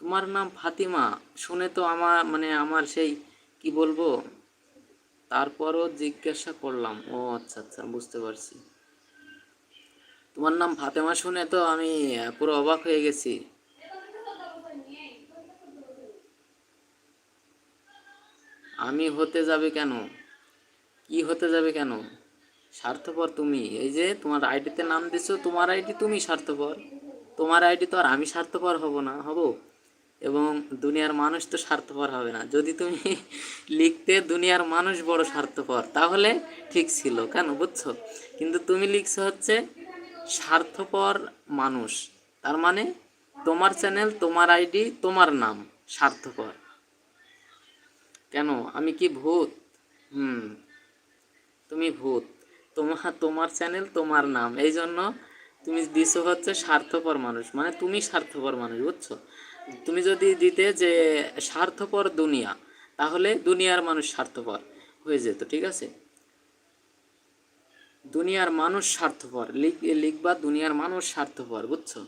তোমার নাম ফাতিমা শুনে তো আমার আমার সেই কি বলবো, তারপরও জিজ্ঞাসা করলাম। ও আচ্ছা আচ্ছা, বুঝতে পারছি। তোমার নাম ফাতেমা শুনে তো আমি পুরো অবাক হয়ে গেছি। আমি হতে যাবে কেন? কি হতে যাবে কেন? স্বার্থপর তুমি। এই যে তোমার আইডিতে নাম দিছো, তোমার আইডি, তুমি স্বার্থপর। তোমার আইডি তো আর আমি স্বার্থপর হব না, হব? এবং দুনিয়ার মানুষ তো স্বার্থপর হবে না। যদি তুমি লিখতে দুনিয়ার মানুষ বড় স্বার্থপর, তাহলে ঠিক ছিল, কেন বুঝছো? কিন্তু তুমি লিখছো হচ্ছে স্বার্থপর মানুষ। তার মানে তোমার চ্যানেল, তোমার আইডি, তোমার নাম স্বার্থপর। কেন, আমি কি ভূত? হুম, তুমি ভূত। তোমার চ্যানেল, তোমার নাম, এই জন্য তুমি দিছো হচ্ছে স্বার্থপর মানুষ, মানে তুমি স্বার্থপর মানুষ, বুঝছো? তুমি যদি দিতে যে স্বার্থপর দুনিয়া, তাহলে দুনিয়ার মানুষ স্বার্থপর হয়ে যেত, ঠিক আছে? দুনিয়ার মানুষ স্বার্থপর লিখবা, দুনিয়ার মানুষ স্বার্থপর, বুঝছো?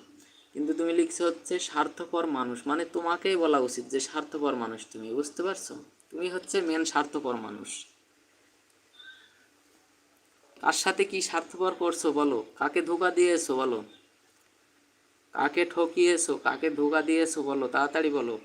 কিন্তু তুমি লিখছো হচ্ছে স্বার্থপর মানুষ, মানে তোমাকেই বলা উচিত যে স্বার্থপর মানুষ তুমি, বুঝতে পারছো? তুমি হচ্ছে মেন স্বার্থপর মানুষ। কার সাথে কি স্বার্থপর করছো বলো? কাকে ধোকা দিয়েছো বলো? কাকে ঠকিয়েছো, কাকে ধোকা দিয়েছো বলো, তাড়াতাড়ি বলো।